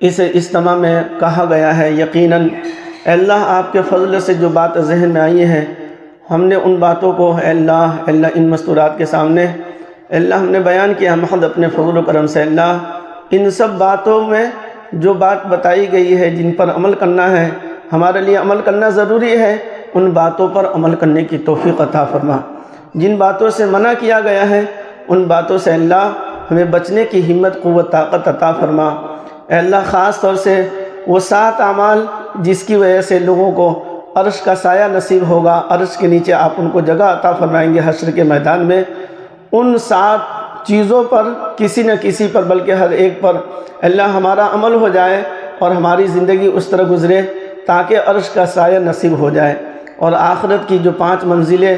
اس اجتماع میں کہا گیا ہے، یقیناً اللہ آپ کے فضل سے جو بات ذہن میں آئی ہے، ہم نے ان باتوں کو اللہ ان مستورات کے سامنے اللہ ہم نے بیان کیا محض اپنے فضل و کرم سے۔ اللہ ان سب باتوں میں جو بات بتائی گئی ہے، جن پر عمل کرنا ہے، ہمارے لیے عمل کرنا ضروری ہے، ان باتوں پر عمل کرنے کی توفیق عطا فرما۔ جن باتوں سے منع کیا گیا ہے، ان باتوں سے اللہ ہمیں بچنے کی ہمت، قوت، طاقت عطا فرما۔ اے اللہ خاص طور سے وہ 7 اعمال جس کی وجہ سے لوگوں کو عرش کا سایہ نصیب ہوگا، عرش کے نیچے آپ ان کو جگہ عطا فرمائیں گے حشر کے میدان میں، ان 7 چیزوں پر کسی نہ کسی پر بلکہ ہر ایک پر اللہ ہمارا عمل ہو جائے اور ہماری زندگی اس طرح گزرے تاکہ عرش کا سایہ نصیب ہو جائے۔ اور آخرت کی جو 5 منزلیں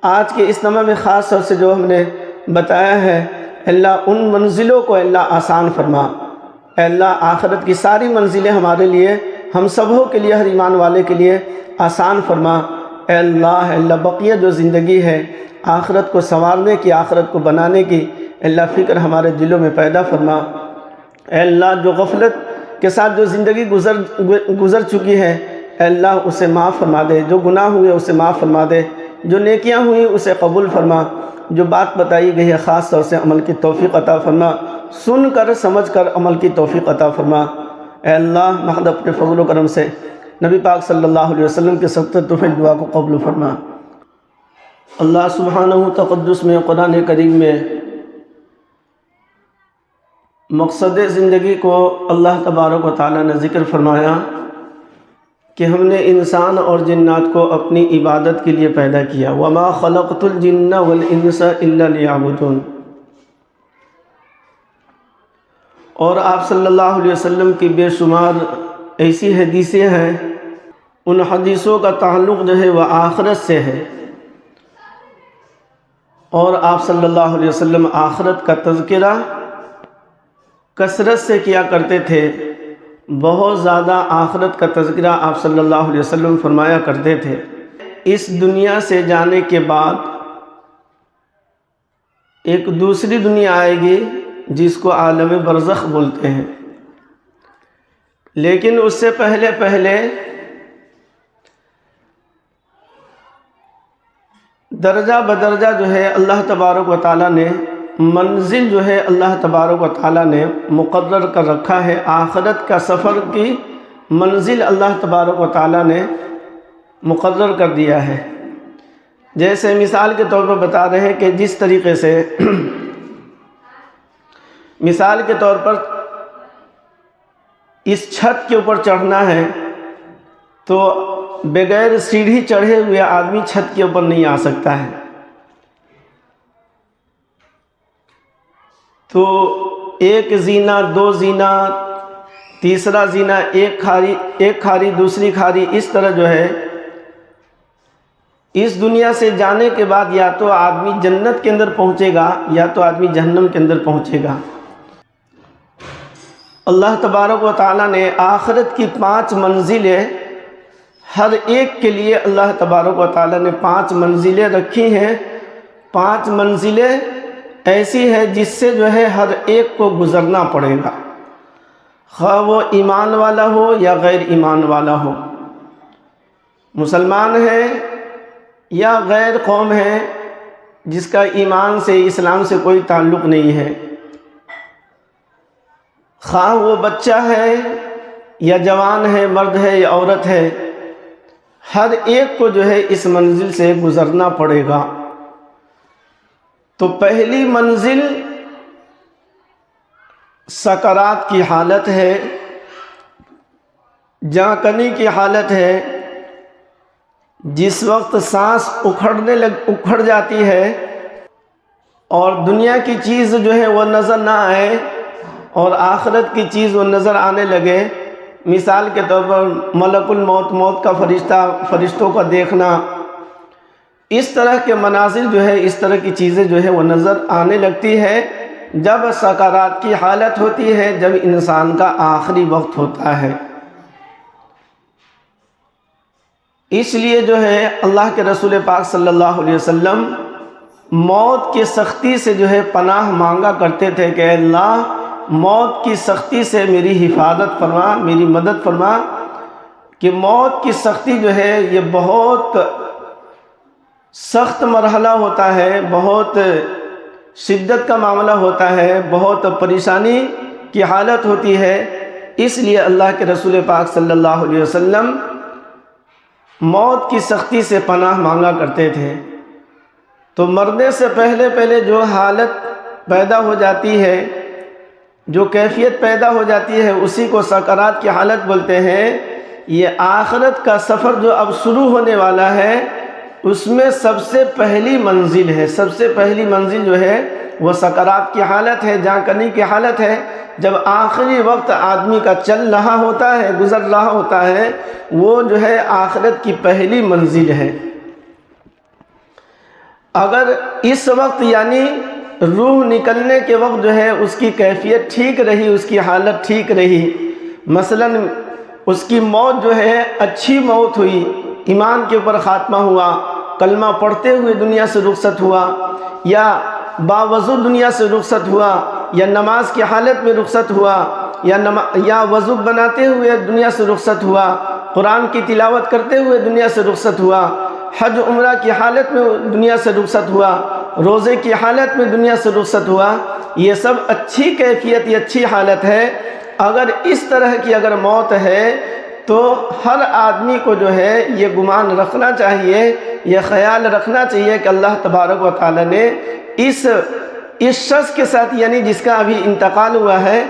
آج کے اجتماع میں خاص طور سے جو ہم نے بتایا ہے، اللہ ان منزلوں کو اللہ آسان فرما۔ اے اللہ آخرت کی ساری منزلیں ہمارے لیے، ہم سبوں کے لیے، ہر ایمان والے کے لیے آسان فرما۔ اے اللہ بقیہ جو زندگی ہے آخرت کو سنوارنے کی، آخرت کو بنانے کی اللہ فکر ہمارے دلوں میں پیدا فرما۔ اے اللہ جو غفلت کے ساتھ جو زندگی گزر چکی ہے، اے اللہ اسے معاف فرما دے، جو گناہ ہوئے اسے معاف فرما دے، جو نیکیاں ہوئیں اسے قبول فرما، جو بات بتائی گئی ہے خاص طور سے عمل کی توفیق عطا فرما، سن کر سمجھ کر عمل کی توفیق عطا فرما۔ اے اللہ محض اپنے فضل و کرم سے نبی پاک صلی اللہ علیہ وسلم کے ستر طفیل دعا کو قبول فرما۔ اللہ سبحانہ تقدس میں قرآن کریم میں مقصد زندگی کو اللہ تبارک و تعالیٰ نے ذکر فرمایا کہ ہم نے انسان اور جنات کو اپنی عبادت کے لیے پیدا کیا، وَمَا خَلَقْتُ الْجِنَّ وَالْإِنسَ إِلَّا لِيَعْبُدُونِ۔ اور آپ صلی اللہ علیہ وسلم کی بے شمار ایسی حدیثیں ہیں، ان حدیثوں کا تعلق جو ہے وہ آخرت سے ہے، اور آپ صلی اللہ علیہ وسلم آخرت کا تذکرہ کثرت سے کیا کرتے تھے، بہت زیادہ آخرت کا تذکرہ آپ صلی اللہ علیہ وسلم فرمایا کرتے تھے۔ اس دنیا سے جانے کے بعد ایک دوسری دنیا آئے گی جس کو عالم برزخ بولتے ہیں، لیکن اس سے پہلے درجہ بدرجہ جو ہے اللہ تبارک و تعالیٰ نے منزل جو ہے اللہ تبارک و تعالیٰ نے مقرر کر رکھا ہے۔ آخرت کا سفر کی منزل اللہ تبارک و تعالیٰ نے مقرر کر دیا ہے۔ جیسے مثال کے طور پر بتا رہے ہیں کہ جس طریقے سے مثال کے طور پر اس چھت کے اوپر چڑھنا ہے تو بغیر سیڑھی چڑھے ہوئے آدمی چھت کے اوپر نہیں آ سکتا ہے، تو ایک زینہ، 2 زینہ، تیسرا زینہ، ایک کھاری دوسری کھاری، اس طرح جو ہے اس دنیا سے جانے کے بعد یا تو آدمی جنت کے اندر پہنچے گا یا تو آدمی جہنم کے اندر پہنچے گا۔ اللہ تبارک و تعالیٰ نے آخرت کی 5 منزلیں ہر ایک کے لیے اللہ تبارک و تعالیٰ نے 5 منزلیں رکھی ہیں۔ 5 منزلیں ایسی ہے جس سے جو ہے ہر ایک کو گزرنا پڑے گا، خواہ وہ ایمان والا ہو یا غیر ایمان والا ہو، مسلمان ہے یا غیر قوم ہے جس کا ایمان سے، اسلام سے کوئی تعلق نہیں ہے، خواہ وہ بچہ ہے یا جوان ہے، مرد ہے یا عورت ہے، ہر ایک کو جو ہے اس منزل سے گزرنا پڑے گا۔ تو پہلی منزل سکرات کی حالت ہے، جانکنی کی حالت ہے، جس وقت سانس اکھڑ جاتی ہے اور دنیا کی چیز جو ہے وہ نظر نہ آئے اور آخرت کی چیز وہ نظر آنے لگے۔ مثال کے طور پر ملک الموت، موت کا فرشتوں کا دیکھنا، اس طرح کے مناظر جو ہے، اس طرح کی چیزیں جو ہے وہ نظر آنے لگتی ہے جب سکرات کی حالت ہوتی ہے، جب انسان کا آخری وقت ہوتا ہے۔ اس لیے جو ہے اللہ کے رسول پاک صلی اللہ علیہ وسلم موت کی سختی سے جو ہے پناہ مانگا کرتے تھے کہ اے اللہ موت کی سختی سے میری حفاظت فرما، میری مدد فرما، کہ موت کی سختی جو ہے یہ بہت سخت مرحلہ ہوتا ہے، بہت شدت کا معاملہ ہوتا ہے، بہت پریشانی کی حالت ہوتی ہے۔ اس لیے اللہ کے رسول پاک صلی اللہ علیہ وسلم موت کی سختی سے پناہ مانگا کرتے تھے۔ تو مرنے سے پہلے جو حالت پیدا ہو جاتی ہے، جو کیفیت پیدا ہو جاتی ہے، اسی کو سکرات کی حالت بولتے ہیں۔ یہ آخرت کا سفر جو اب شروع ہونے والا ہے، اس میں سب سے پہلی منزل ہے، سب سے پہلی منزل جو ہے وہ سکرات کی حالت ہے، جاں کنی کی حالت ہے۔ جب آخری وقت آدمی کا چل رہا ہوتا ہے، گزر رہا ہوتا ہے، وہ جو ہے آخرت کی پہلی منزل ہے۔ اگر اس وقت یعنی روح نکلنے کے وقت جو ہے اس کی کیفیت ٹھیک رہی، اس کی حالت ٹھیک رہی، مثلا اس کی موت جو ہے اچھی موت ہوئی، ایمان کے اوپر خاتمہ ہوا، کلمہ پڑھتے ہوئے دنیا سے رخصت ہوا، یا باوضو دنیا سے رخصت ہوا، یا نماز کی حالت میں رخصت ہوا، یا وضو بناتے ہوئے دنیا سے رخصت ہوا، قرآن کی تلاوت کرتے ہوئے دنیا سے رخصت ہوا، حج عمرہ کی حالت میں دنیا سے رخصت ہوا، روزے کی حالت میں دنیا سے رخصت ہوا، یہ سب اچھی کیفیت، یہ اچھی حالت ہے۔ اگر اس طرح کی اگر موت ہے تو ہر آدمی کو جو ہے یہ گمان رکھنا چاہیے، یہ خیال رکھنا چاہیے کہ اللہ تبارک و تعالیٰ نے اس شخص کے ساتھ، یعنی جس کا ابھی انتقال ہوا ہے،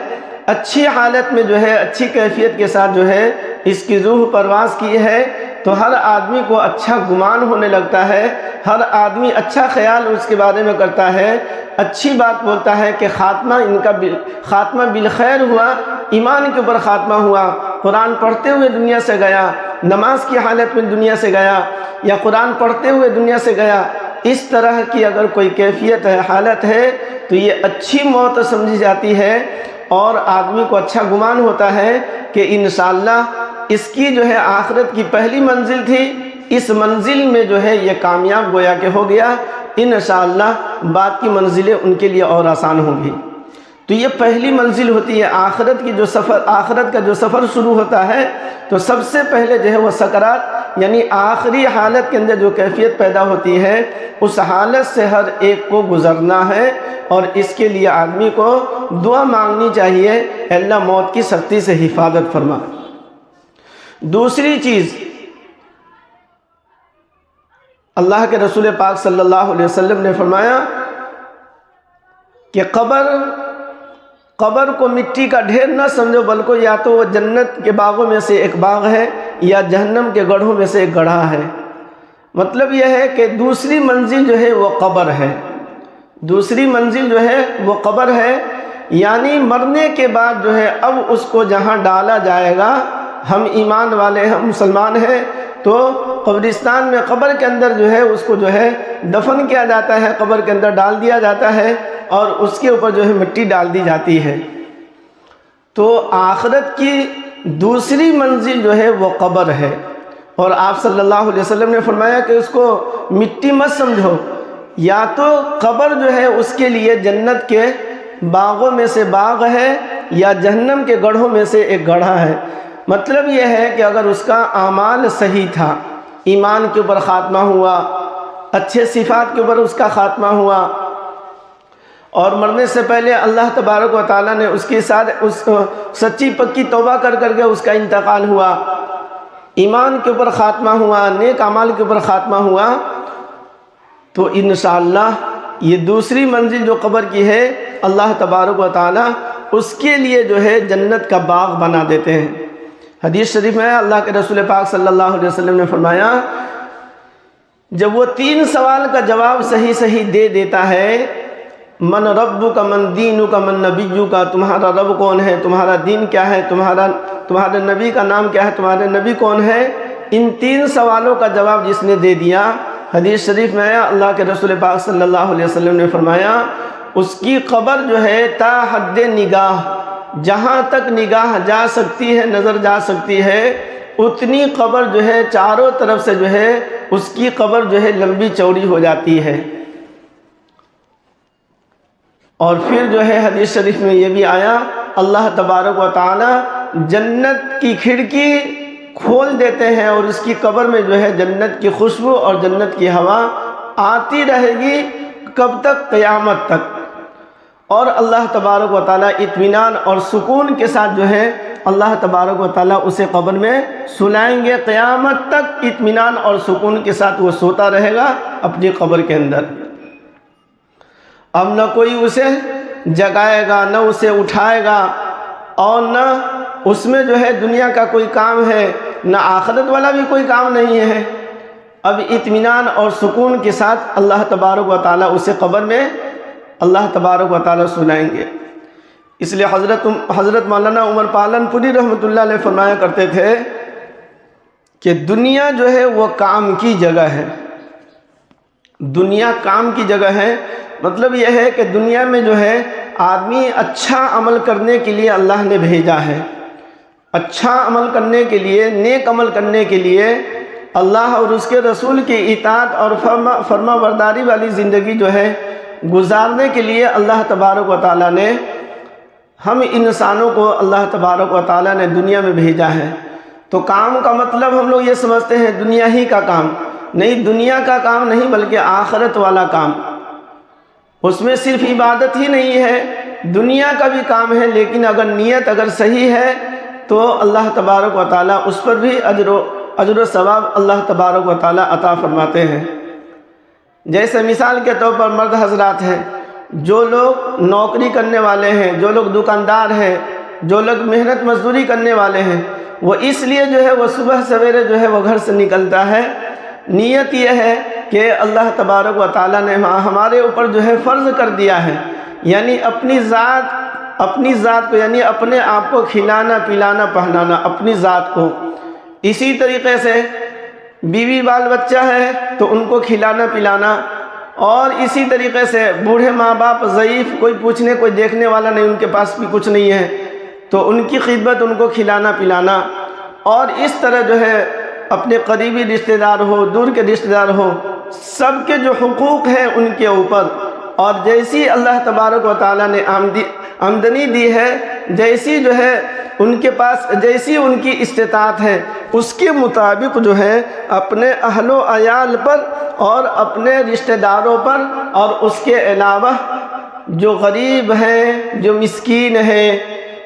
اچھی حالت میں جو ہے اچھی کیفیت کے ساتھ جو ہے اس کی روح پرواز کی ہے، تو ہر آدمی کو اچھا گمان ہونے لگتا ہے، ہر آدمی اچھا خیال اس کے بارے میں کرتا ہے، اچھی بات بولتا ہے کہ خاتمہ بالخیر ہوا، ایمان کے اوپر خاتمہ ہوا، قرآن پڑھتے ہوئے دنیا سے گیا، نماز کی حالت میں دنیا سے گیا، یا قرآن پڑھتے ہوئے دنیا سے گیا۔ اس طرح کی اگر کوئی کیفیت ہے، حالت ہے، تو یہ اچھی موت سمجھی جاتی ہے، اور آدمی کو اچھا گمان ہوتا ہے کہ انشاءاللہ اس کی جو ہے آخرت کی پہلی منزل تھی، اس منزل میں جو ہے یہ کامیاب گویا کہ ہو گیا، انشاءاللہ بعد کی منزلیں ان کے لیے اور آسان ہوں گی۔ تو یہ پہلی منزل ہوتی ہے آخرت کی، جو سفر، آخرت کا جو سفر شروع ہوتا ہے، تو سب سے پہلے جو ہے وہ سکرات، یعنی آخری حالت کے اندر جو کیفیت پیدا ہوتی ہے، اس حالت سے ہر ایک کو گزرنا ہے، اور اس کے لیے آدمی کو دعا مانگنی چاہیے، اللہ موت کی سختی سے حفاظت فرما۔ دوسری چیز، اللہ کے رسول پاک صلی اللہ علیہ وسلم نے فرمایا کہ قبر کو مٹی کا ڈھیر نہ سمجھو، بلکہ یا تو وہ جنت کے باغوں میں سے ایک باغ ہے، یا جہنم کے گڑھوں میں سے ایک گڑھا ہے۔ مطلب یہ ہے کہ دوسری منزل جو ہے وہ قبر ہے، دوسری منزل جو ہے وہ قبر ہے، یعنی مرنے کے بعد جو ہے اب اس کو جہاں ڈالا جائے گا، ہم ایمان والے، ہم مسلمان ہیں، تو قبرستان میں، قبر کے اندر جو ہے اس کو جو ہے دفن کیا جاتا ہے، قبر کے اندر ڈال دیا جاتا ہے، اور اس کے اوپر جو ہے مٹی ڈال دی جاتی ہے۔ تو آخرت کی دوسری منزل جو ہے وہ قبر ہے، اور آپ صلی اللہ علیہ وسلم نے فرمایا کہ اس کو مٹی مت سمجھو، یا تو قبر جو ہے اس کے لیے جنت کے باغوں میں سے باغ ہے، یا جہنم کے گڑھوں میں سے ایک گڑھا ہے۔ مطلب یہ ہے کہ اگر اس کا اعمال صحیح تھا، ایمان کے اوپر خاتمہ ہوا، اچھے صفات کے اوپر اس کا خاتمہ ہوا، اور مرنے سے پہلے اللہ تبارک و تعالیٰ نے اس کے ساتھ سچی پکی توبہ کر کے اس کا انتقال ہوا، ایمان کے اوپر خاتمہ ہوا، نیک اعمال کے اوپر خاتمہ ہوا، تو انشاءاللہ یہ دوسری منزل جو قبر کی ہے، اللہ تبارک و تعالیٰ اس کے لیے جو ہے جنت کا باغ بنا دیتے ہیں۔ حدیث شریف میں اللہ کے رسول پاک صلی اللہ علیہ وسلم نے فرمایا، جب وہ 3 سوال کا جواب صحیح دے دیتا ہے، من ربک، من دینک، من نبیک، تمہارا رب کون ہے، تمہارا دین کیا ہے، تمہارے نبی کا نام کیا ہے، تمہارے نبی کون ہے، ان 3 سوالوں کا جواب جس نے دے دیا، حدیث شریف میں آیا، اللہ کے رسول پاک صلی اللہ علیہ وسلم نے فرمایا، اس کی قبر جو ہے تا حد نگاہ، جہاں تک نگاہ جا سکتی ہے، نظر جا سکتی ہے، اتنی قبر جو ہے چاروں طرف سے جو ہے اس کی قبر جو ہے لمبی چوڑی ہو جاتی ہے۔ اور پھر جو ہے حدیث شریف میں یہ بھی آیا، اللہ تبارک و تعالی جنت کی کھڑکی کھول دیتے ہیں اور اس کی قبر میں جو ہے جنت کی خوشبو اور جنت کی ہوا آتی رہے گی، کب تک؟ قیامت تک۔ اور اللہ تبارک و تعالیٰ اطمینان اور سکون کے ساتھ جو ہے اللہ تبارک و تعالیٰ اسے قبر میں سلائیں گے، قیامت تک اطمینان اور سکون کے ساتھ وہ سوتا رہے گا اپنی قبر کے اندر۔ اب نہ کوئی اسے جگائے گا، نہ اسے اٹھائے گا، اور نہ اس میں جو ہے دنیا کا کوئی کام ہے، نہ آخرت والا بھی کوئی کام نہیں ہے۔ اب اطمینان اور سکون کے ساتھ اللہ تبارک و تعالیٰ اسے قبر میں اللہ تبارک و تعالیٰ سلائیں گے۔ اس لیے حضرت مولانا عمر پالن پوری رحمۃ اللہ علیہ فرمایا کرتے تھے کہ دنیا جو ہے وہ کام کی جگہ ہے، دنیا کام کی جگہ ہے۔ مطلب یہ ہے کہ دنیا میں جو ہے آدمی اچھا عمل کرنے کے لیے اللہ نے بھیجا ہے، اچھا عمل کرنے کے لیے، نیک عمل کرنے کے لیے، اللہ اور اس کے رسول کی اطاعت اور فرما برداری والی زندگی جو ہے گزارنے کے لیے اللہ تبارک و تعالیٰ نے ہم انسانوں کو اللہ تبارک و تعالیٰ نے دنیا میں بھیجا ہے۔ تو کام کا مطلب ہم لوگ یہ سمجھتے ہیں دنیا ہی کا کام، نہیں، دنیا کا کام نہیں بلکہ آخرت والا کام۔ اس میں صرف عبادت ہی نہیں ہے، دنیا کا بھی کام ہے، لیکن اگر نیت اگر صحیح ہے تو اللہ تبارک و تعالیٰ اس پر بھی اجر و ثواب اللہ تبارک و تعالیٰ عطا فرماتے ہیں۔ جیسے مثال کے طور پر مرد حضرات ہیں، جو لوگ نوکری کرنے والے ہیں، جو لوگ دکاندار ہیں، جو لوگ محنت مزدوری کرنے والے ہیں، وہ اس لیے جو ہے وہ صبح سویرے جو ہے وہ گھر سے نکلتا ہے، نیت یہ ہے کہ اللہ تبارک و تعالیٰ نے ہمارے اوپر جو ہے فرض کر دیا ہے، یعنی اپنی ذات کو، یعنی اپنے آپ کو کھلانا پلانا پہنانا اپنی ذات کو۔ اسی طریقے سے بیوی بال بچہ ہے تو ان کو کھلانا پلانا، اور اسی طریقے سے بوڑھے ماں باپ ضعیف، کوئی پوچھنے کوئی دیکھنے والا نہیں، ان کے پاس بھی کچھ نہیں ہے تو ان کی خدمت، ان کو کھلانا پلانا، اور اس طرح جو ہے اپنے قریبی رشتہ دار ہو، دور کے رشتہ دار ہو، سب کے جو حقوق ہیں ان کے اوپر، اور جیسی اللہ تبارک و تعالیٰ نے آمدنی دی ہے، جیسی جو ہے ان کے پاس، جیسی ان کی استطاعت ہے، اس کے مطابق جو ہے اپنے اہل و عیال پر اور اپنے رشتہ داروں پر، اور اس کے علاوہ جو غریب ہیں، جو مسکین ہیں،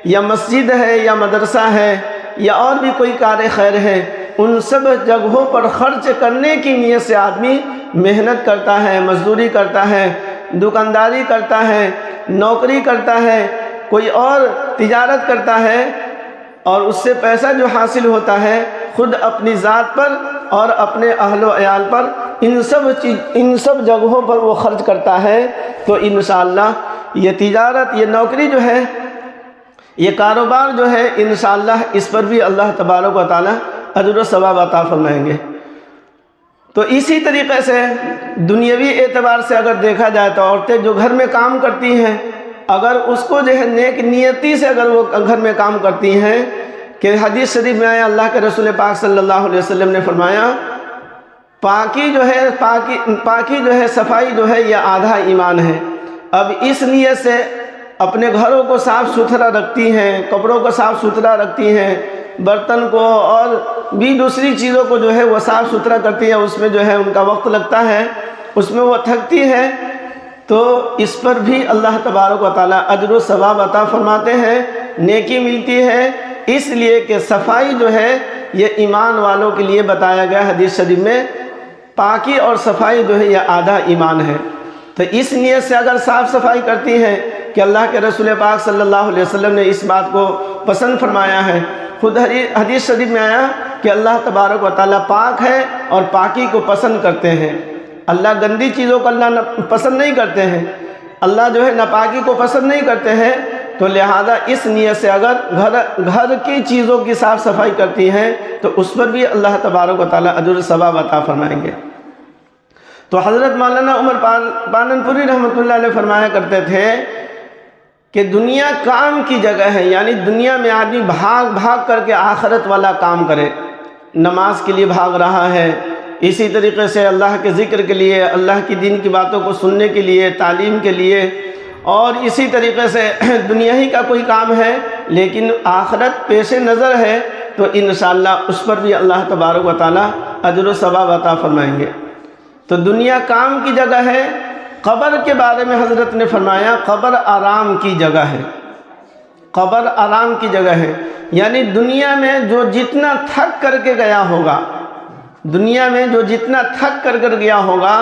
یا مسجد ہے یا مدرسہ ہے یا اور بھی کوئی کار خیر ہے، ان سب جگہوں پر خرچ کرنے کی نیت سے آدمی محنت کرتا ہے، مزدوری کرتا ہے، دکانداری کرتا ہے، نوکری کرتا ہے، کوئی اور تجارت کرتا ہے، اور اس سے پیسہ جو حاصل ہوتا ہے خود اپنی ذات پر اور اپنے اہل و عیال پر، ان سب جگہوں پر وہ خرچ کرتا ہے، تو انشاءاللہ یہ تجارت، یہ نوکری جو ہے، یہ کاروبار جو ہے، انشاءاللہ اس پر بھی اللہ تبارک و تعالی اجر و ثواب عطا فرمائیں گے۔ تو اسی طریقے سے دنیاوی اعتبار سے اگر دیکھا جائے تو عورتیں جو گھر میں کام کرتی ہیں، اگر اس کو جو ہے نیک نیتی سے اگر وہ گھر میں کام کرتی ہیں، کہ حدیث شریف میں آیا، اللہ کے رسول پاک صلی اللہ علیہ وسلم نے فرمایا، پاکی جو ہے صفائی جو ہے یہ آدھا ایمان ہے۔ اب اس نیت سے اپنے گھروں کو صاف ستھرا رکھتی ہیں، کپڑوں کو صاف ستھرا رکھتی ہیں، برتن کو اور بھی دوسری چیزوں کو جو ہے وہ صاف ستھرا کرتی ہے، اس میں جو ہے ان کا وقت لگتا ہے، اس میں وہ تھکتی ہے، تو اس پر بھی اللہ تبارک و تعالیٰ اجر و ثواب عطا فرماتے ہیں، نیکی ملتی ہے، اس لیے کہ صفائی جو ہے یہ ایمان والوں کے لیے بتایا گیا حدیث شریف میں، پاکی اور صفائی جو ہے یہ آدھا ایمان ہے۔ تو اس نیت سے اگر صاف صفائی کرتی ہیں کہ اللہ کے رسول پاک صلی اللہ علیہ وسلم نے اس بات کو پسند فرمایا ہے، خود حدیث شریف میں آیا کہ اللہ تبارک و تعالیٰ پاک ہے اور پاکی کو پسند کرتے ہیں، اللہ گندی چیزوں کو اللہ پسند نہیں کرتے ہیں، اللہ جو ہے ناپاکی کو پسند نہیں کرتے ہیں، تو لہذا اس نیت سے اگر گھر کی چیزوں کی صاف صفائی کرتی ہیں تو اس پر بھی اللہ تبارک و تعالیٰ اجر و ثواب عطا فرمائیں گے۔ تو حضرت مولانا عمر پالن پوری رحمۃ اللہ علیہ فرمایا کرتے تھے کہ دنیا کام کی جگہ ہے، یعنی دنیا میں آدمی بھاگ کر کے آخرت والا کام کرے، نماز کے لیے بھاگ رہا ہے، اسی طریقے سے اللہ کے ذکر کے لیے، اللہ کی دین کی باتوں کو سننے کے لیے، تعلیم کے لیے، اور اسی طریقے سے دنیا ہی کا کوئی کام ہے لیکن آخرت پیش نظر ہے تو انشاءاللہ اس پر بھی اللہ تبارک و تعالی اجر و ثواب عطا فرمائیں گے۔ تو دنیا کام کی جگہ ہے، قبر کے بارے میں حضرت نے فرمایا قبر آرام کی جگہ ہے، قبر آرام کی جگہ ہے، یعنی دنیا میں جو جتنا تھک کر کے گیا ہوگا، دنیا میں جو جتنا تھک کر گیا ہوگا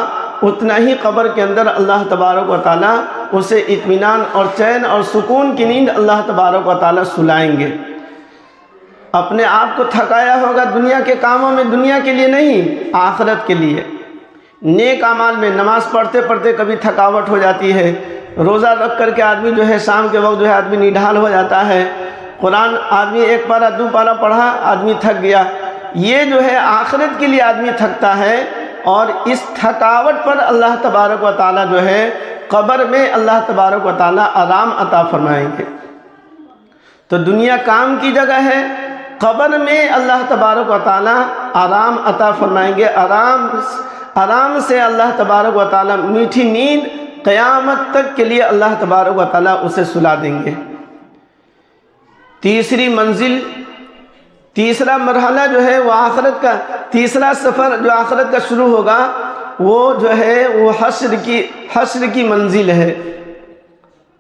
اتنا ہی قبر کے اندر اللہ تبارک و تعالیٰ اسے اطمینان اور چین اور سکون کی نیند اللہ تبارک و تعالیٰ سلائیں گے۔ اپنے آپ کو تھکایا ہوگا دنیا کے کاموں میں، دنیا کے لیے نہیں، آخرت کے لیے۔ نیک اعمال میں نماز پڑھتے پڑھتے کبھی تھکاوٹ ہو جاتی ہے، روزہ رکھ کر کے آدمی جو ہے شام کے وقت جو ہے آدمی نڈھال ہو جاتا ہے، قرآن آدمی ایک پارہ دو پارہ پڑھا آدمی تھک گیا، یہ جو ہے آخرت کے لیے آدمی تھکتا ہے، اور اس تھکاوٹ پر اللہ تبارک و تعالیٰ جو ہے قبر میں اللہ تبارک و تعالیٰ آرام عطا فرمائیں گے۔ تو دنیا کام کی جگہ ہے، قبر میں اللہ تبارک و تعالیٰ آرام عطا فرمائیں گے، آرام سے اللہ تبارک و تعالیٰ میٹھی نیند قیامت تک کے لیے اللہ تبارک و تعالیٰ اسے سلا دیں گے۔ تیسری منزل، تیسرا مرحلہ جو ہے وہ آخرت کا، تیسرا سفر جو آخرت کا شروع ہوگا وہ جو ہے وہ حشر کی منزل ہے۔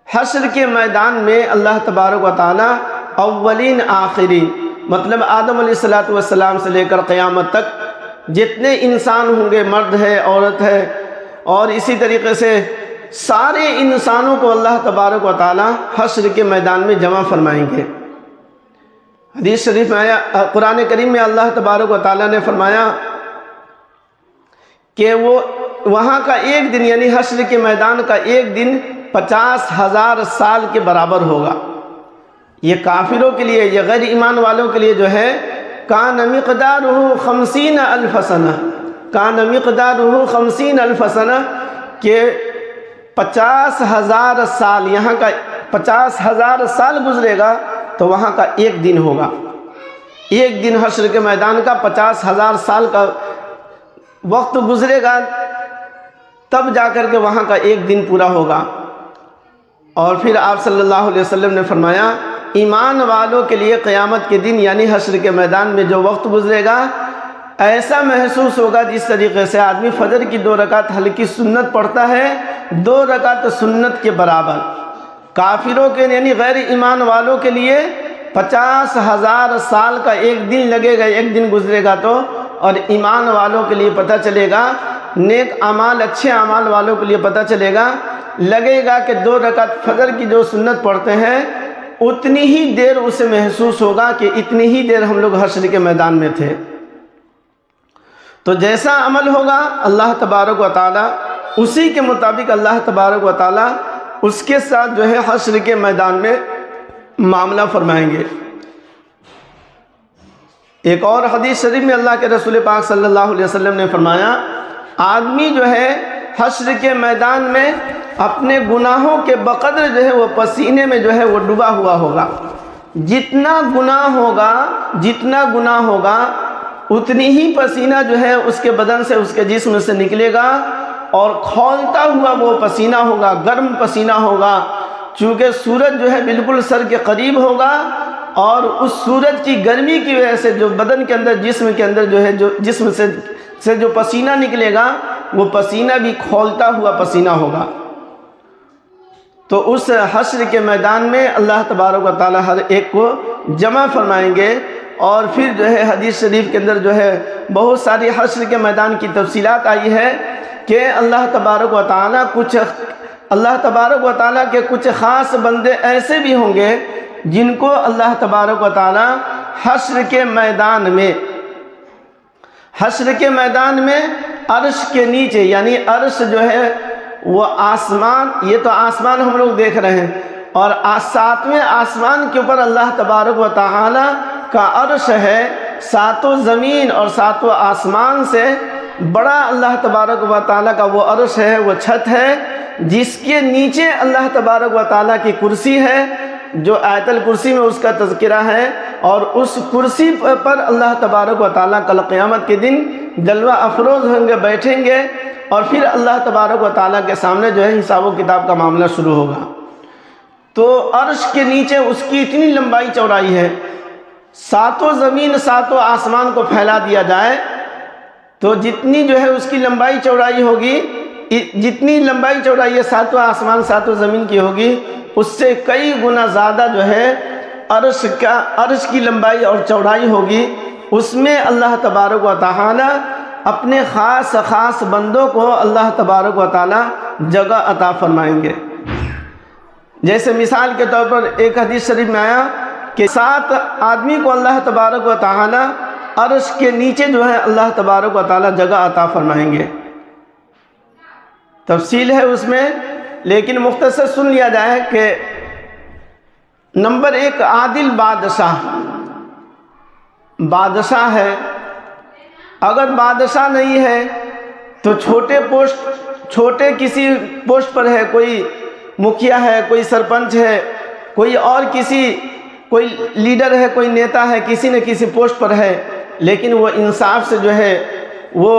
حشر کے میدان میں اللہ تبارک و تعالیٰ اولین آخرین، مطلب آدم علیہ السلام سے لے کر قیامت تک جتنے انسان ہوں گے، مرد ہے عورت ہے، اور اسی طریقے سے سارے انسانوں کو اللہ تبارک و تعالیٰ حشر کے میدان میں جمع فرمائیں گے۔ حدیث شریف میں آیا، قرآن کریم میں اللہ تبارک و تعالیٰ نے فرمایا کہ وہ وہاں کا ایک دن یعنی حشر کے میدان کا ایک دن 50,000 سال کے برابر ہوگا۔ یہ کافروں کے لیے، یہ غیر ایمان والوں کے لیے جو ہے کان مقدارہ 50,000 سنہ، کان مقدارہ 50,000 سنہ، کہ 50,000 سال، یہاں کا 50,000 سال گزرے گا تو وہاں کا ایک دن ہوگا، ایک دن حشر کے میدان کا 50,000 سال کا وقت گزرے گا، تب جا کر کے وہاں کا ایک دن پورا ہوگا۔ اور پھر آپ صلی اللہ علیہ وسلم نے فرمایا ایمان والوں کے لیے قیامت کے دن یعنی حشر کے میدان میں جو وقت گزرے گا ایسا محسوس ہوگا جس طریقے سے آدمی فجر کی 2 رکعت ہلکی سنت پڑھتا ہے، 2 رکعت سنت کے برابر۔ کافروں کے یعنی غیر ایمان والوں کے لیے 50,000 سال کا ایک دن لگے گا، ایک دن گزرے گا تو، اور ایمان والوں کے لیے پتہ چلے گا، نیک اعمال اچھے اعمال والوں کے لیے پتہ چلے گا، لگے گا کہ 2 رکعت فجر کی جو سنت پڑھتے ہیں اتنی ہی دیر اسے محسوس ہوگا کہ اتنی ہی دیر ہم لوگ حشر کے میدان میں تھے۔ تو جیسا عمل ہوگا اللہ تبارک و تعالیٰ اسی کے مطابق اللہ تبارک و تعالیٰ اس کے ساتھ جو ہے حشر کے میدان میں معاملہ فرمائیں گے۔ ایک اور حدیث شریف میں اللہ کے رسول پاک صلی اللہ علیہ وسلم نے فرمایا آدمی جو ہے حشر کے میدان میں اپنے گناہوں کے بقدر جو ہے وہ پسینے میں جو ہے وہ ڈوبا ہوا ہوگا، جتنا گناہ ہوگا اتنی ہی پسینہ جو ہے اس کے بدن سے اس کے جسم سے نکلے گا، اور کھولتا ہوا وہ پسینہ ہوگا، گرم پسینہ ہوگا، چونکہ سورج جو ہے بالکل سر کے قریب ہوگا، اور اس سورج کی گرمی کی وجہ سے جو بدن کے اندر جسم کے اندر جو ہے جو جسم سے جو پسینہ نکلے گا وہ پسینہ بھی کھولتا ہوا پسینہ ہوگا۔ تو اس حشر کے میدان میں اللہ تبارک و تعالی ہر ایک کو جمع فرمائیں گے، اور پھر جو ہے حدیث شریف کے اندر جو ہے بہت ساری حشر کے میدان کی تفصیلات آئی ہے کہ اللہ تبارک و تعالیٰ کے کچھ خاص بندے ایسے بھی ہوں گے جن کو اللہ تبارک و تعالیٰ حشر کے میدان میں عرش کے نیچے، یعنی عرش جو ہے وہ آسمان، یہ تو آسمان ہم لوگ دیکھ رہے ہیں، اور 7ویں آسمان کے اوپر اللہ تبارک و تعالیٰ کا عرش ہے، 7 زمین اور 7 آسمان سے بڑا اللہ تبارک و تعالیٰ کا وہ عرش ہے، وہ چھت ہے جس کے نیچے اللہ تبارک و تعالیٰ کی کرسی ہے، جو آیت الکرسی میں اس کا تذکرہ ہے، اور اس کرسی پر اللہ تبارک و تعالیٰ کل قیامت کے دن جلوہ افروز ہوں گے، بیٹھیں گے، اور پھر اللہ تبارک و تعالیٰ کے سامنے جو ہے حساب و کتاب کا معاملہ شروع ہوگا۔ تو عرش کے نیچے اس کی اتنی لمبائی چوڑائی ہے، ساتوں زمین ساتوں آسمان کو پھیلا دیا جائے تو جتنی جو ہے اس کی لمبائی چوڑائی ہوگی، جتنی لمبائی چوڑائی ہے ساتوں آسمان ساتوں زمین کی ہوگی، اس سے کئی گنا زیادہ جو ہے عرش کی لمبائی اور چوڑائی ہوگی۔ اس میں اللہ تبارک و تعالی اپنے خاص بندوں کو اللہ تبارک و تعالی جگہ عطا فرمائیں گے۔ جیسے مثال کے طور پر ایک حدیث شریف میں آیا کہ 7 آدمی کو اللہ تبارک و تعالی عرش کے نیچے جو ہے اللہ تبارک و تعالی جگہ عطا فرمائیں گے۔ تفصیل ہے اس میں، لیکن مختصر سن لیا جائے کہ نمبر 1 عادل بادشاہ ہے۔ اگر بادشاہ نہیں ہے تو چھوٹے کسی پوسٹ پر ہے، کوئی مکھیا ہے، کوئی سرپنچ ہے، کوئی لیڈر ہے، کوئی نیتا ہے، کسی نہ کسی پوسٹ پر ہے، لیکن وہ انصاف سے جو ہے وہ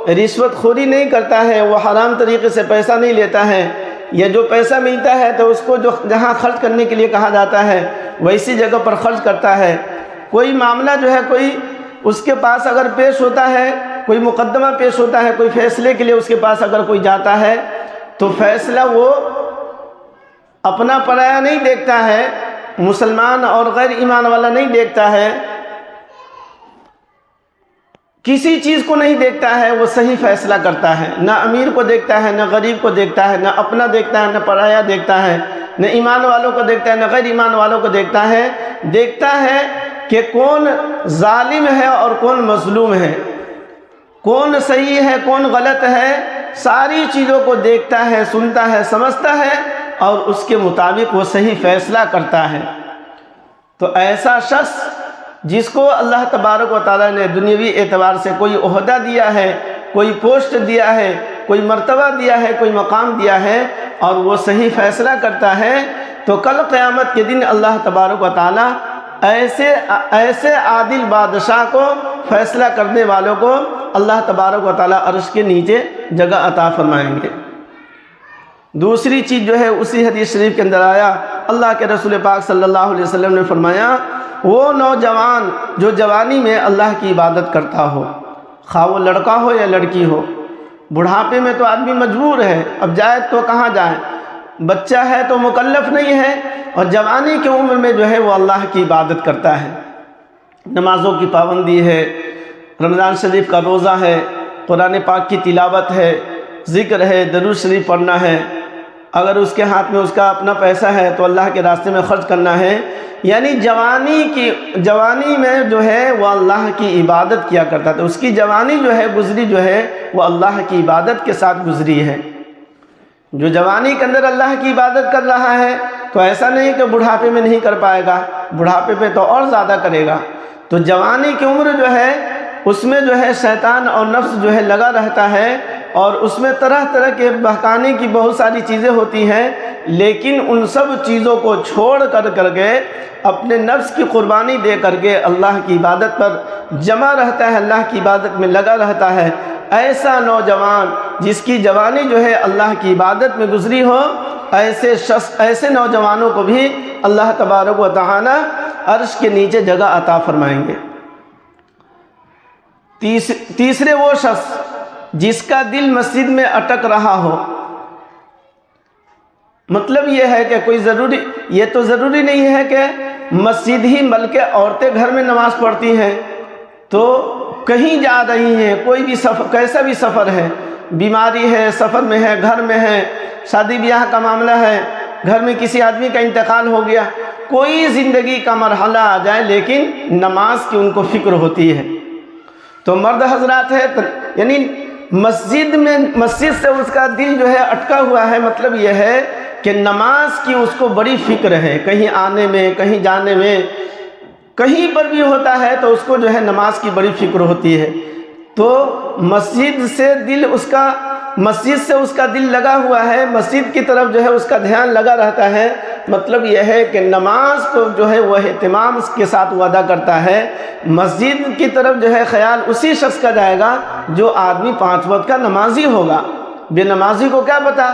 رشوت خوری نہیں کرتا ہے، وہ حرام طریقے سے پیسہ نہیں لیتا ہے، یا جو پیسہ ملتا ہے تو اس کو جہاں خرچ کرنے کے لیے کہا جاتا ہے ویسی جگہ پر خرچ کرتا ہے۔ کوئی معاملہ جو ہے کوئی اس کے پاس اگر پیش ہوتا ہے، کوئی مقدمہ پیش ہوتا ہے، کوئی فیصلے کے لیے اس کے پاس اگر کوئی جاتا ہے تو فیصلہ وہ اپنا پرایا نہیں دیکھتا ہے، مسلمان اور غیر ایمان والا نہیں دیکھتا ہے، کسی چیز کو نہیں دیکھتا ہے، وہ صحیح فیصلہ کرتا ہے، نہ امیر کو دیکھتا ہے، نہ غریب کو دیکھتا ہے، نہ اپنا دیکھتا ہے، نہ پرایا دیکھتا ہے، نہ ایمان والوں کو دیکھتا ہے، نہ غیر ایمان والوں کو دیکھتا ہے کہ کون ظالم ہے اور کون مظلوم ہے، کون صحیح ہے کون غلط ہے، ساری چیزوں کو دیکھتا ہے، سنتا ہے، سمجھتا ہے اور اس کے مطابق وہ صحیح فیصلہ کرتا ہے۔ تو ایسا شخص جس کو اللہ تبارک و تعالیٰ نے دنیاوی اعتبار سے کوئی عہدہ دیا ہے، کوئی پوسٹ دیا ہے، کوئی مرتبہ دیا ہے، کوئی مقام دیا ہے اور وہ صحیح فیصلہ کرتا ہے، تو کل قیامت کے دن اللہ تبارک و تعالیٰ ایسے عادل بادشاہ کو، فیصلہ کرنے والوں کو اللہ تبارک و تعالیٰ عرش کے نیچے جگہ عطا فرمائیں گے۔ دوسری چیز جو ہے اسی حدیث شریف کے اندر آیا، اللہ کے رسول پاک صلی اللہ علیہ وسلم نے فرمایا، وہ نوجوان جو جوانی میں اللہ کی عبادت کرتا ہو، خواہ وہ لڑکا ہو یا لڑکی ہو، بڑھاپے میں تو آدمی مجبور ہے، اب جائے تو کہاں جائے، بچہ ہے تو مکلف نہیں ہے، اور جوانی کی عمر میں جو ہے وہ اللہ کی عبادت کرتا ہے، نمازوں کی پابندی ہے، رمضان شریف کا روزہ ہے، قرآن پاک کی تلاوت ہے، ذکر ہے، درود شریف پڑھنا ہے، اگر اس کے ہاتھ میں اس کا اپنا پیسہ ہے تو اللہ کے راستے میں خرچ کرنا ہے، یعنی جوانی میں جو ہے وہ اللہ کی عبادت کیا کرتا تھا، اس کی جوانی جو ہے گزری جو ہے وہ اللہ کی عبادت کے ساتھ گزری ہے۔ جو جوانی کے اندر اللہ کی عبادت کر رہا ہے تو ایسا نہیں کہ بڑھاپے میں نہیں کر پائے گا، بڑھاپے پہ تو اور زیادہ کرے گا۔ تو جوانی کی عمر جو ہے اس میں جو ہے شیطان اور نفس جو ہے لگا رہتا ہے، اور اس میں طرح طرح کے بہکانے کی بہت ساری چیزیں ہوتی ہیں، لیکن ان سب چیزوں کو چھوڑ کر کے اپنے نفس کی قربانی دے کر کے اللہ کی عبادت پر جمع رہتا ہے، اللہ کی عبادت میں لگا رہتا ہے۔ ایسا نوجوان جس کی جوانی جو ہے اللہ کی عبادت میں گزری ہو، ایسے نوجوانوں کو بھی اللہ تبارک و تعالی عرش کے نیچے جگہ عطا فرمائیں گے۔ تیسرے وہ شخص جس کا دل مسجد میں اٹک رہا ہو، مطلب یہ ہے کہ یہ تو ضروری نہیں ہے کہ مسجد ہی، بلکہ عورتیں گھر میں نماز پڑھتی ہیں تو کہیں جا رہی ہیں، کوئی بھی سفر، کیسا بھی سفر ہے، بیماری ہے، سفر میں ہے، گھر میں ہے، شادی بیاہ کا معاملہ ہے، گھر میں کسی آدمی کا انتقال ہو گیا، کوئی زندگی کا مرحلہ آ جائے لیکن نماز کی ان کو فکر ہوتی ہے۔ تو مرد حضرات ہے، یعنی مسجد سے اس کا دل جو ہے اٹکا ہوا ہے، مطلب یہ ہے کہ نماز کی اس کو بڑی فکر ہے، کہیں آنے میں، کہیں جانے میں، کہیں پر بھی ہوتا ہے تو اس کو جو ہے نماز کی بڑی فکر ہوتی ہے۔ تو مسجد سے اس کا دل لگا ہوا ہے، مسجد کی طرف جو ہے اس کا دھیان لگا رہتا ہے، مطلب یہ ہے کہ نماز کو جو ہے وہ اہتمام کے ساتھ وہ ادا کرتا ہے۔ مسجد کی طرف جو ہے خیال اسی شخص کا جائے گا جو آدمی 5 وقت کا نمازی ہوگا۔ بے نمازی کو کیا پتا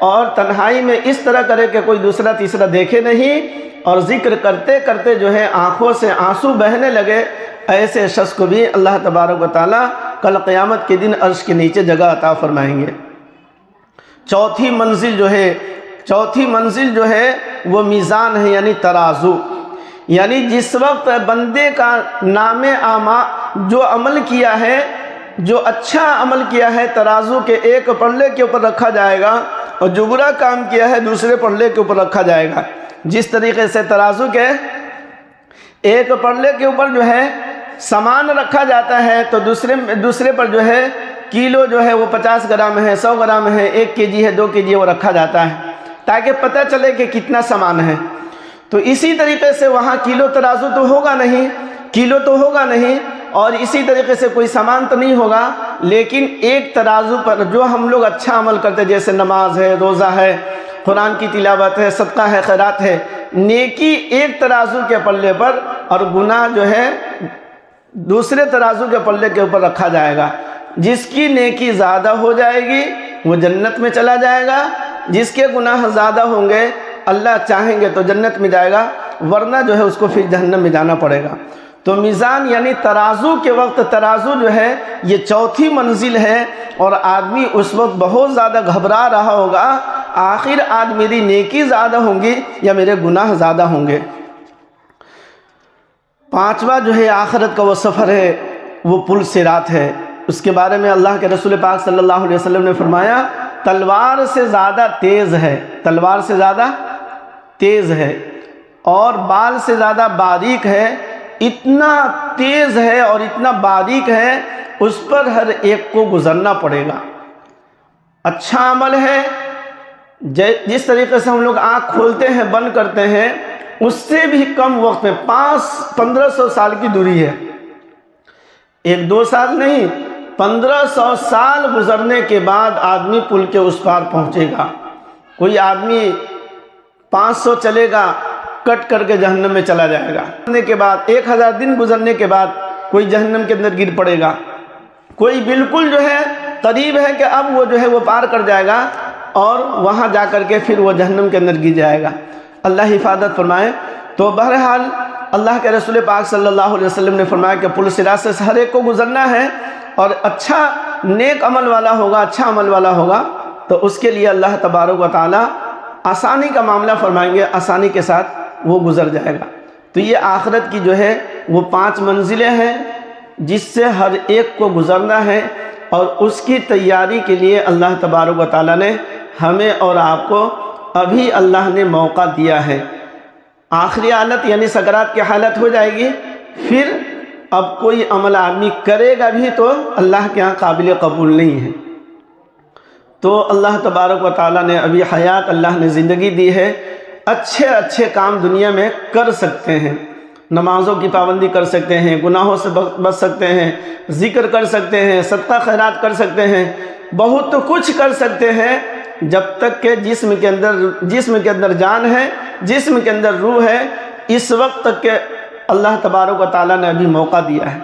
اور تنہائی میں اس طرح کرے کہ کوئی دوسرا تیسرا دیکھے نہیں، اور ذکر کرتے کرتے جو ہے آنکھوں سے آنسو بہنے لگے، ایسے شخص کو بھی اللہ تبارک و تعالیٰ کل قیامت کے دن عرش کے نیچے جگہ عطا فرمائیں گے۔ چوتھی منزل جو ہے وہ میزان ہے، یعنی ترازو۔ یعنی جس وقت بندے کا نام اعمال جو عمل کیا ہے، جو اچھا عمل کیا ہے، ترازو کے ایک پلے کے اوپر رکھا جائے گا، اور جو برا کام کیا ہے دوسرے پلے کے اوپر رکھا جائے گا۔ جس طریقے سے ترازو کے ایک پلے کے اوپر جو ہے سامان رکھا جاتا ہے، تو دوسرے پر جو ہے کیلو جو ہے وہ 50 گرام ہے، 100 گرام ہے، 1 kg ہے، 2 kg وہ رکھا جاتا ہے، تاکہ پتہ چلے کہ کتنا سامان ہے۔ تو اسی طریقے سے وہاں کیلو ترازو تو ہوگا نہیں، اور اسی طریقے سے کوئی سامان تو نہیں ہوگا، لیکن ایک ترازو پر جو ہم لوگ اچھا عمل کرتے ہیں، جیسے نماز ہے، روزہ ہے، قرآن کی تلاوت ہے، صدقہ ہے، خیرات ہے، نیکی ایک ترازو کے پلے پر، اور گناہ جو ہے دوسرے ترازو کے پلے کے اوپر رکھا جائے گا۔ جس کی نیکی زیادہ ہو جائے گی وہ جنت میں چلا جائے گا، جس کے گناہ زیادہ ہوں گے اللہ چاہیں گے تو جنت میں جائے گا، ورنہ جو ہے اس کو پھر جہنم میں جانا پڑے گا۔ تو میزان یعنی ترازو کے وقت، ترازو جو ہے یہ چوتھی منزل ہے، اور آدمی اس وقت بہت زیادہ گھبرا رہا ہوگا، آخر آج میری نیکی زیادہ ہوں گی یا میرے گناہ زیادہ ہوں گے۔ پانچواں جو ہے آخرت کا وہ سفر ہے، وہ پل صراط ہے۔ اس کے بارے میں اللہ کے رسول پاک صلی اللہ علیہ وسلم نے فرمایا، تلوار سے زیادہ تیز ہے، تلوار سے زیادہ تیز ہے، اور بال سے زیادہ باریک ہے، اتنا تیز ہے اور اتنا باریک ہے، اس پر ہر ایک کو گزرنا پڑے گا۔ اچھا عمل ہے، جس طریقے سے ہم لوگ آنکھ کھولتے ہیں بند کرتے ہیں، اس سے بھی کم وقت میں 1500 سال کی دوری ہے، 1-2 سال نہیں، 1500 سال گزرنے کے بعد آدمی پل کے اس پار پہنچے گا۔ کوئی آدمی 500 چلے گا، کٹ کر کے جہنم میں چلا جائے گا۔ کے بعد 1000 دن گزرنے کے بعد کوئی جہنم کے اندر گر پڑے گا، کوئی بالکل جو ہے قریب ہے کہ اب وہ جو ہے وہ پار کر جائے گا، اور وہاں جا کر کے پھر وہ جہنم کے اندر گر جائے گا۔ اللہ حفاظت فرمائے۔ تو بہرحال اللہ کے رسول پاک صلی اللہ علیہ وسلم نے فرمایا کہ پل صراط سے ہر ایک کو گزرنا ہے، اور اچھا نیک عمل والا ہوگا، اچھا عمل والا ہوگا تو اس کے لیے اللہ تبارک و تعالیٰ آسانی کا معاملہ فرمائیں گے، آسانی کے ساتھ وہ گزر جائے گا۔ تو یہ آخرت کی جو ہے وہ 5 منزلیں ہیں جس سے ہر ایک کو گزرنا ہے، اور اس کی تیاری کے لیے اللہ تبارک و تعالیٰ نے ہمیں اور آپ کو ابھی اللہ نے موقع دیا ہے۔ آخری حالت یعنی سکرات کی حالت ہو جائے گی، پھر اب کوئی عمل آدمی کرے گا بھی تو اللہ کے ہاں قابل قبول نہیں ہے۔ تو اللہ تبارک و تعالیٰ نے ابھی حیات اللہ نے زندگی دی ہے، اچھے کام دنیا میں کر سکتے ہیں، نمازوں کی پابندی کر سکتے ہیں، گناہوں سے بچ سکتے ہیں، ذکر کر سکتے ہیں، صدقہ خیرات کر سکتے ہیں، بہت کچھ کر سکتے ہیں، جب تک کہ جسم کے اندر جان ہے، جسم کے اندر روح ہے، اس وقت تک کہ اللہ تبارک و تعالیٰ نے ابھی موقع دیا ہے۔